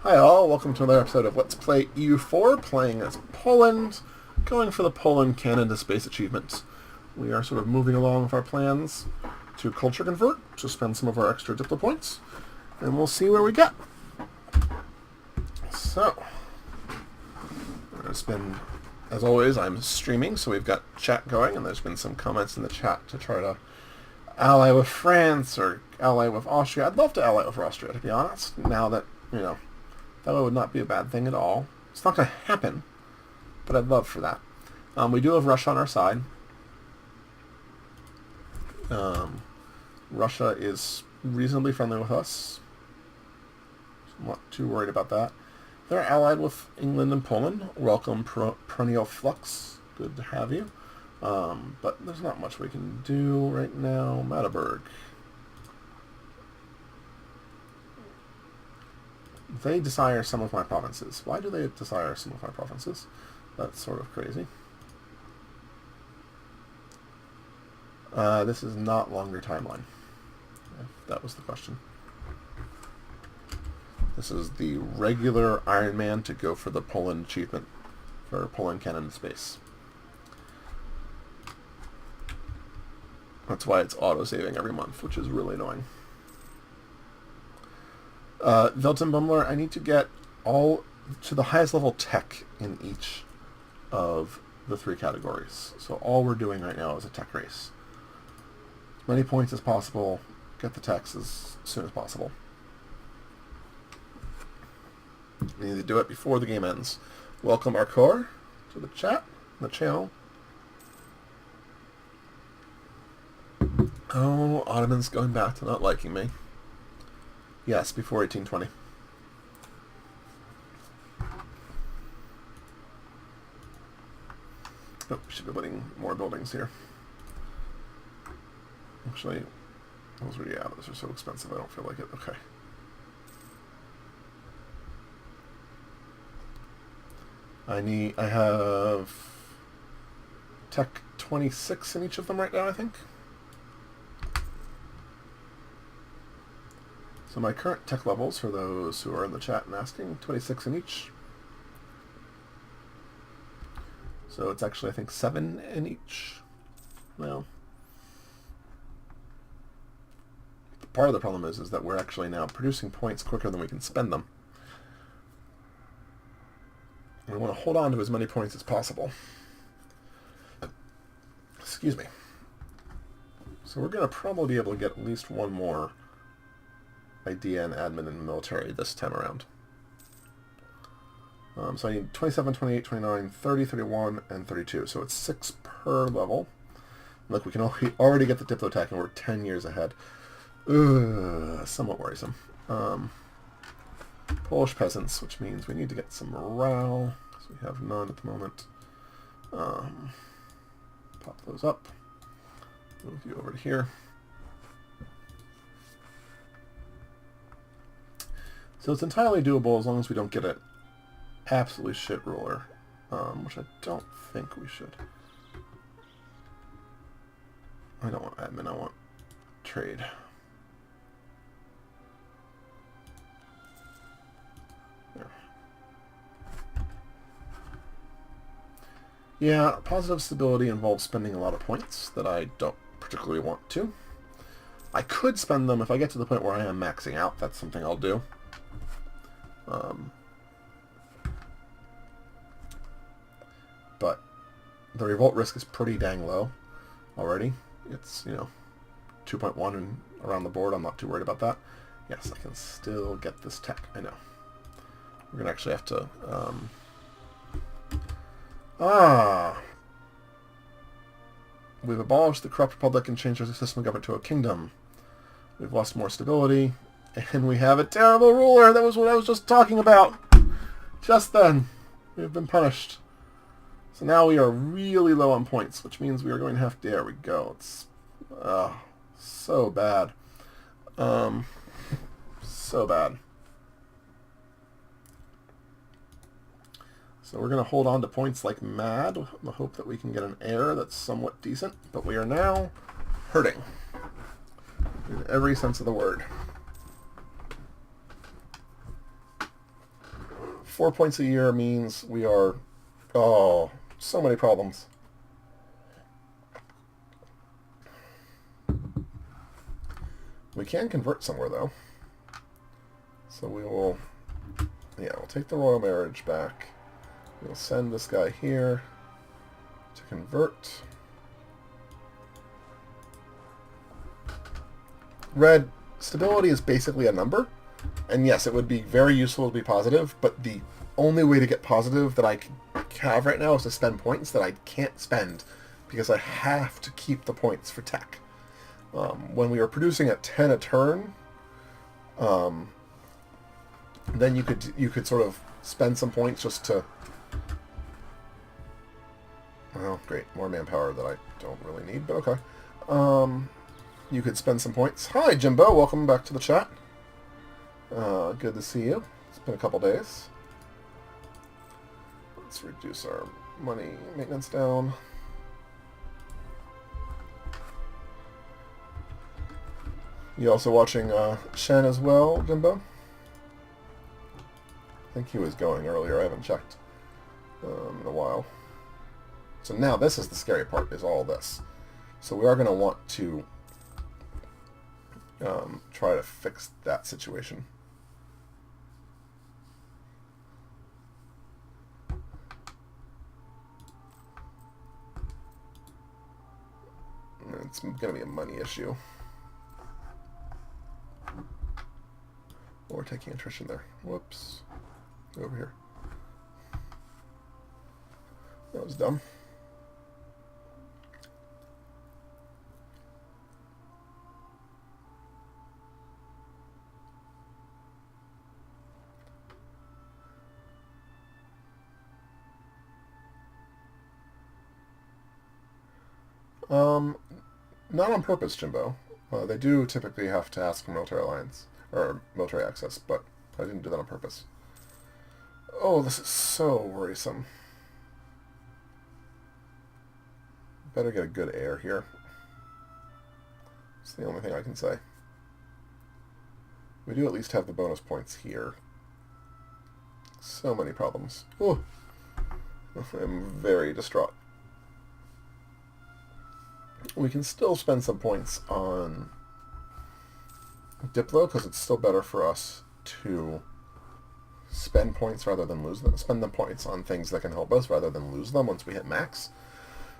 Hi all, welcome to another episode of Let's Play EU4, playing as Poland, going for the Poland Canada Space Achievement. We are sort of moving along with our plans to culture convert, to spend some of our extra diplo points, and we'll see where we get. So, there's been, as always, I'm streaming, so we've got chat going, and there's been some comments in the chat to try to ally with France or ally with Austria. I'd love to ally with Austria, to be honest, now that, that would not be a bad thing at all. It's not going to happen, but I'd love for that. We do have Russia on our side. Russia is reasonably friendly with us. I'm not too worried about that. They're allied with England and Poland. Welcome, Perennial Flux. Good to have you. But there's not much we can do right now. Magdeburg. They desire some of my provinces. Why do they desire some of my provinces? That's sort of crazy. This is not longer timeline, if that was the question. This is the regular Iron Man to go for the Poland achievement, for Poland Canada Space. That's why it's auto-saving every month, which is really annoying. Weltenbummler, I need to get all to the highest level tech in each of the three categories. So all we're doing right now is a tech race. As many points as possible, get the techs as soon as possible. We need to do it before the game ends. Welcome Arcor to the chat, the channel. Oh, Ottomans going back to not liking me. Yes, before 1820. Oh, we should be building more buildings here. Actually, those are so expensive, I don't feel like it. Okay. I have Tech 26 in each of them right now, I think. So my current tech levels, for those who are in the chat and asking, 26 in each. So it's actually, I think, 7 in each. Well, part of the problem is that we're actually now producing points quicker than we can spend them. And we want to hold on to as many points as possible. Excuse me. So we're going to probably be able to get at least one more idea and admin and military this time around. So I need 27, 28, 29, 30, 31, and 32. So it's 6 per level. Look, we can already get the diplo tech, and we're 10 years ahead. Somewhat worrisome. Polish peasants, which means we need to get some morale, because we have none at the moment. Pop those up. Move you over to here. So it's entirely doable as long as we don't get an absolutely shit ruler, which I don't think we should. I don't want admin, I want trade. There. Yeah, positive stability involves spending a lot of points that I don't particularly want to. I could spend them if I get to the point where I am maxing out. That's something I'll do. But the revolt risk is pretty dang low already. It's, 2.1 and around the board. I'm not too worried about that. Yes, I can still get this tech. I know. We're going to actually have to... We've abolished the corrupt republic and changed our system of government to a kingdom. We've lost more stability. And we have a terrible ruler. That was what I was just talking about. Just then. We have been punished. So now we are really low on points, which means we are going to have to... There we go. It's so bad. So bad. So we're going to hold on to points like mad, with the hope that we can get an heir that's somewhat decent. But we are now hurting. In every sense of the word. 4 points a year means we are... Oh, so many problems. We can convert somewhere, though. So we will... Yeah, we'll take the royal marriage back. We'll send this guy here to convert. Red, stability is basically a number. And yes, it would be very useful to be positive, but the only way to get positive that I can have right now is to spend points that I can't spend because I have to keep the points for tech. When we were producing at 10 a turn, then you could sort of spend some points just to... Well, great, more manpower that I don't really need, but okay. You could spend some points. Hi, Jimbo. Welcome back to the chat. Good to see you. It's been a couple days. Let's reduce our money maintenance down. You also watching Shen as well, Jimbo? I think he was going earlier. I haven't checked in a while. So now this is the scary part, is all this. So we are going to want to try to fix that situation. It's going to be a money issue. Or taking attrition there. Whoops. Over here. That was dumb. Not on purpose, Jimbo. They do typically have to ask for military alliance, or military access, but I didn't do that on purpose. Oh, this is so worrisome. Better get a good heir here. It's the only thing I can say. We do at least have the bonus points here. So many problems. Oh, I'm very distraught. We can still spend some points on Diplo, because it's still better for us to spend points rather than lose them. Spend the points on things that can help us rather than lose them once we hit max.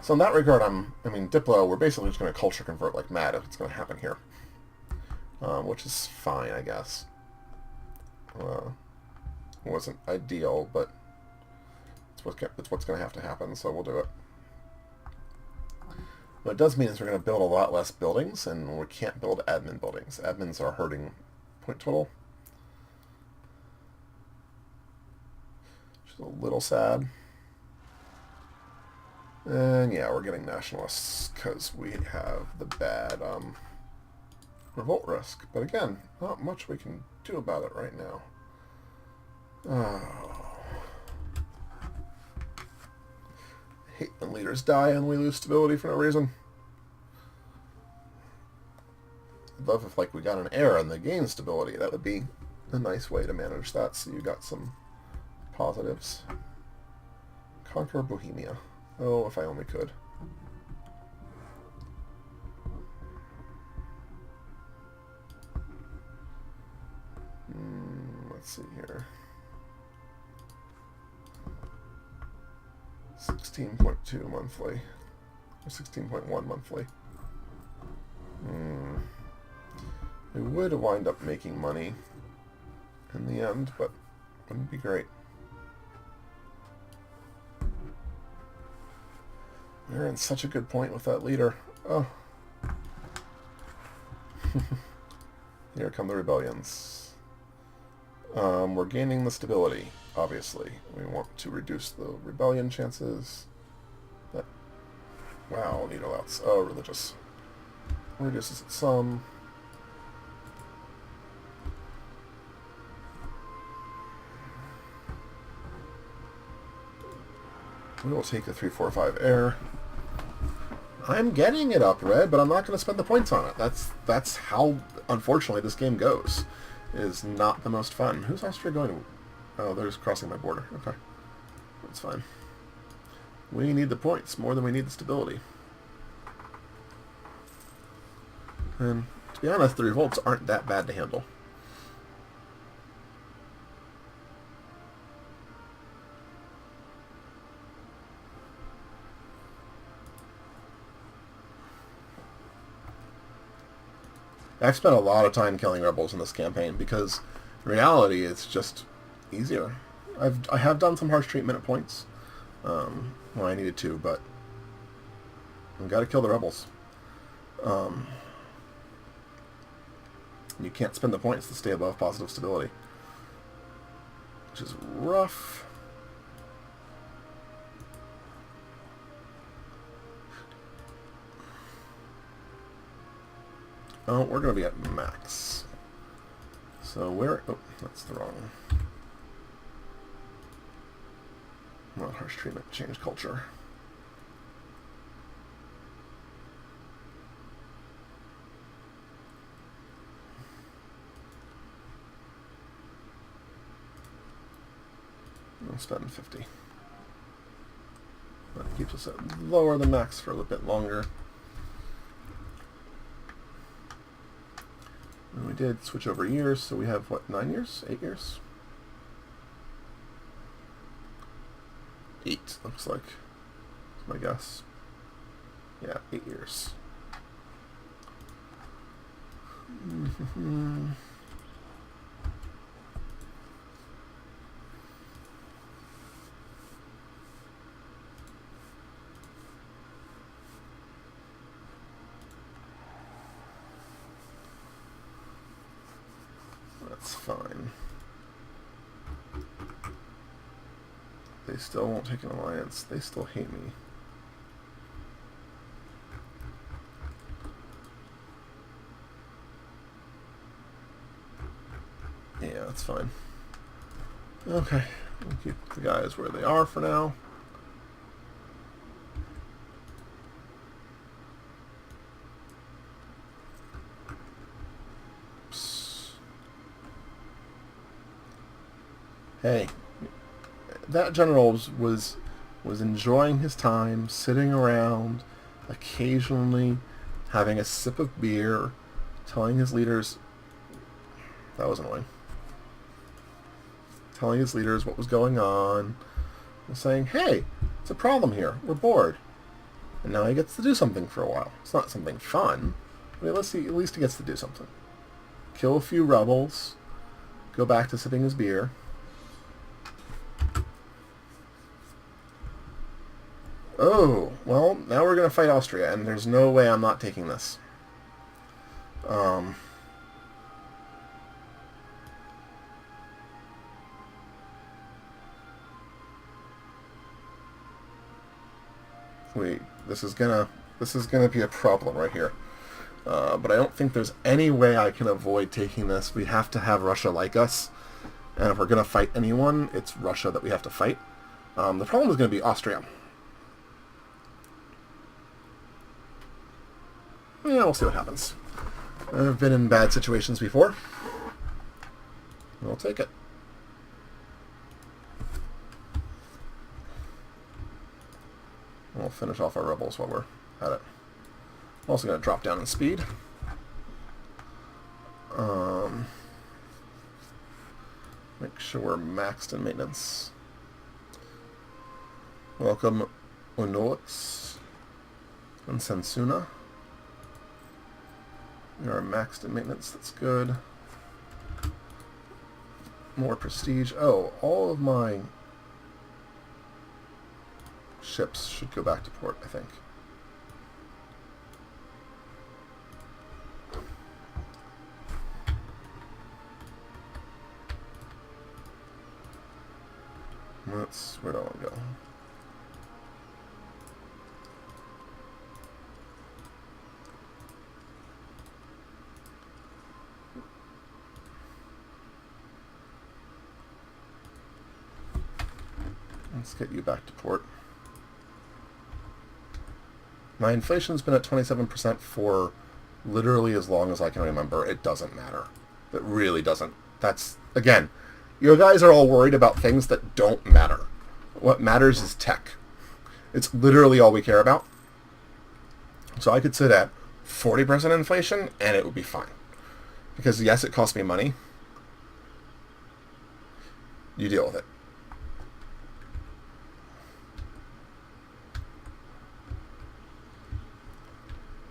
So in that regard, I mean, Diplo, we're basically just going to culture convert like mad if it's going to happen here. Which is fine, I guess. It wasn't ideal, but it's what's going to have to happen, so we'll do it. What it does mean is we're going to build a lot less buildings, and we can't build admin buildings. Admins are hurting point total. Which is a little sad. And yeah, we're getting nationalists because we have the bad revolt risk. But again, not much we can do about it right now. Oh. I hate when leaders die and we lose stability for no reason. I'd love if we got an heir and they gain stability. That would be a nice way to manage that, so you got some positives. Conquer Bohemia. Oh, if I only could. Let's see here. 16.2 monthly. Or 16.1 monthly. We would wind up making money in the end, but wouldn't be great. We're in such a good point with that leader. Oh. Here come the rebellions. We're gaining the stability, obviously. We want to reduce the rebellion chances. But, wow, need allowance. Oh, religious. Reduces it some. We will take the 345 heir. I'm getting it up, Red, but I'm not going to spend the points on it. That's how, unfortunately, this game goes. It is not the most fun. Who's Austria going to? Oh, they're just crossing my border. Okay. That's fine. We need the points more than we need the stability. And to be honest, the revolts aren't that bad to handle. I've spent a lot of time killing rebels in this campaign because in reality it's just easier. I have done some harsh treatment at points when I needed to, but I've got to kill the rebels. You can't spend the points to stay above positive stability, which is rough. Oh, we're going to be at max. So where... Oh, that's the wrong one. Not harsh treatment, change culture. I'll spend 50. That keeps us at lower than max for a little bit longer. And we did switch over years, so we have, what, 9 years? 8 years? 8, looks like. That's my guess. Yeah, 8 years. That's fine. They still won't take an alliance. They still hate me. Yeah, that's fine. Okay, we'll keep the guys where they are for now. Hey, that general was enjoying his time, sitting around, occasionally having a sip of beer, telling his leaders... That was annoying. Telling his leaders what was going on, and saying, hey, it's a problem here, we're bored. And now he gets to do something for a while. It's not something fun, but at least he gets to do something. Kill a few rebels, go back to sipping his beer. Oh, well, now we're going to fight Austria, and there's no way I'm not taking this. Wait, this is gonna be a problem right here. But I don't think there's any way I can avoid taking this. We have to have Russia like us, and if we're going to fight anyone, it's Russia that we have to fight. The problem is going to be Austria. Yeah, we'll see what happens. I've been in bad situations before. We'll take it. We'll finish off our rebels while we're at it. I'm also going to drop down in speed. Make sure we're maxed in maintenance. Welcome Onolix and Sensuna. We are maxed in maintenance, that's good. More prestige. Oh, all of my ships should go back to port, I think. Where do I want to go? Let's get you back to port. My inflation's been at 27% for literally as long as I can remember. It doesn't matter. It really doesn't. That's, again, You guys are all worried about things that don't matter. What matters is tech. It's literally all we care about. So I could sit at 40% inflation and it would be fine. Because yes, it costs me money. You deal with it.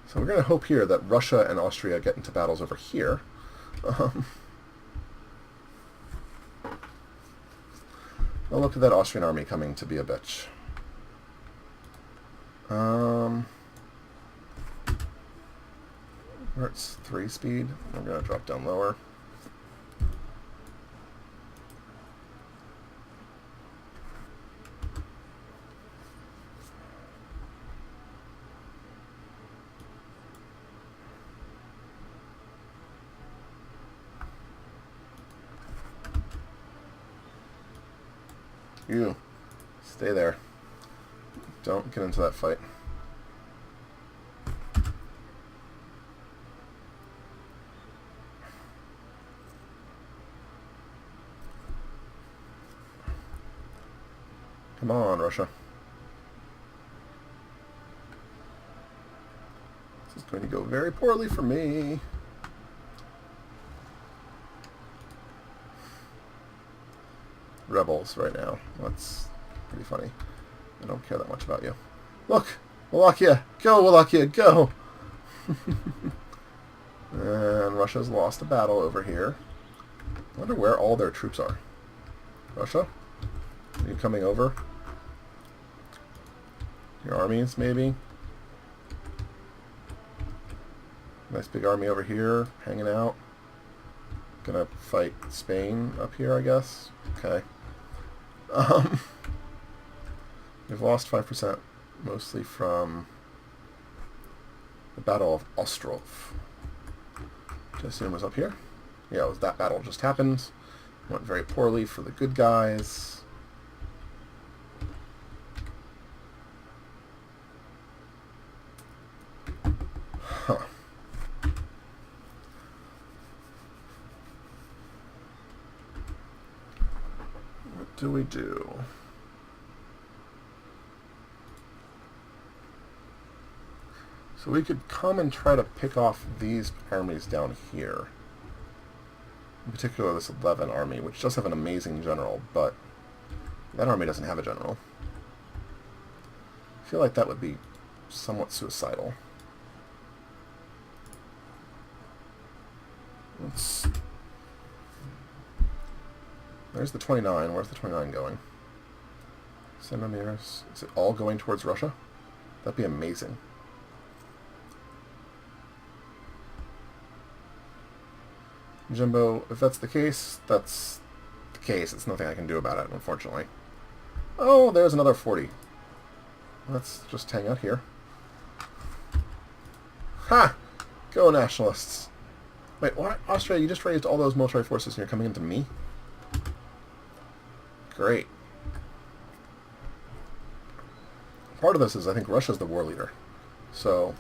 So we're going to hope here that Russia and Austria get into battles over here. Well, look at that Austrian army coming to be a bitch. Where it's 3 speed, I'm going to drop down lower. You, stay there. Don't get into that fight. Come on, Russia. This is going to go very poorly for me. Rebels right now. That's pretty funny. I don't care that much about you. Look! Wallachia! Go, Wallachia! Go! And Russia's lost a battle over here. I wonder where all their troops are. Russia? Are you coming over? Your armies, maybe? Nice big army over here, hanging out. Gonna fight Spain up here, I guess. Okay. We've lost 5%, mostly from the Battle of Ostrov, which I assume was up here. Yeah, it was that battle just happened. Went very poorly for the good guys. Huh. What do we do? So we could come and try to pick off these armies down here. In particular, this 11 army, which does have an amazing general, but that army doesn't have a general. I feel like that would be somewhat suicidal. There's the 29. Where's the 29 going? Centimeters. Is it all going towards Russia? That'd be amazing. Jimbo, if that's the case, that's the case. It's nothing I can do about it, unfortunately. Oh, there's another 40. Let's just hang out here. Ha! Go, nationalists. Wait, what? Austria, you just raised all those military forces and you're coming into me? Great. Part of this is I think Russia's the war leader. So...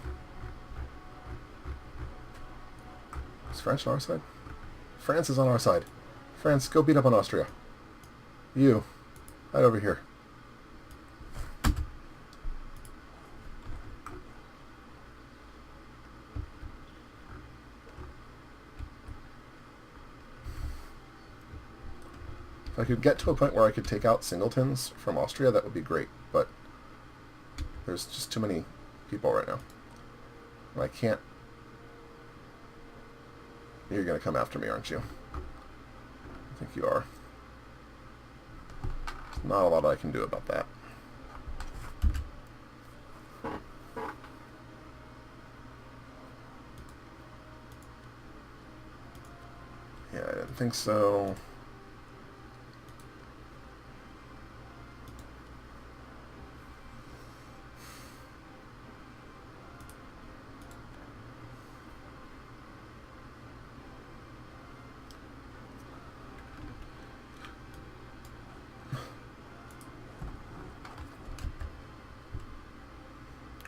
is France on our side? France is on our side. France, go beat up on Austria. You, right over here. If I could get to a point where I could take out singletons from Austria, that would be great, but there's just too many people right now. And I can't... You're going to come after me, aren't you? I think you are. There's not a lot I can do about that. Yeah, I didn't think so.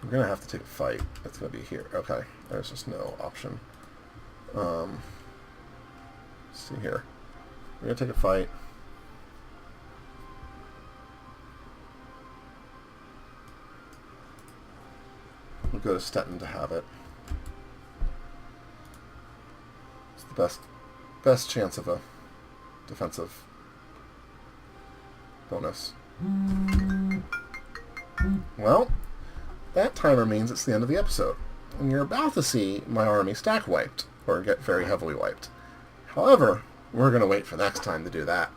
We're going to have to take a fight. It's going to be here. Okay. There's just no option. Let's see here. We're going to take a fight. We'll go to Stettin to have it. It's the best chance of a defensive bonus. Well, that timer means it's the end of the episode, and you're about to see my army stack wiped, or get very heavily wiped. However, we're going to wait for next time to do that,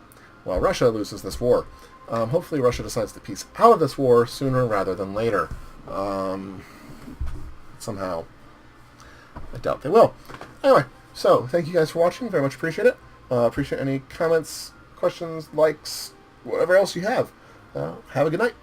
while Russia loses this war. Hopefully Russia decides to peace out of this war sooner rather than later. Somehow. I doubt they will. Anyway, so thank you guys for watching. Very much appreciate it. Appreciate any comments, questions, likes, whatever else you have. Have a good night.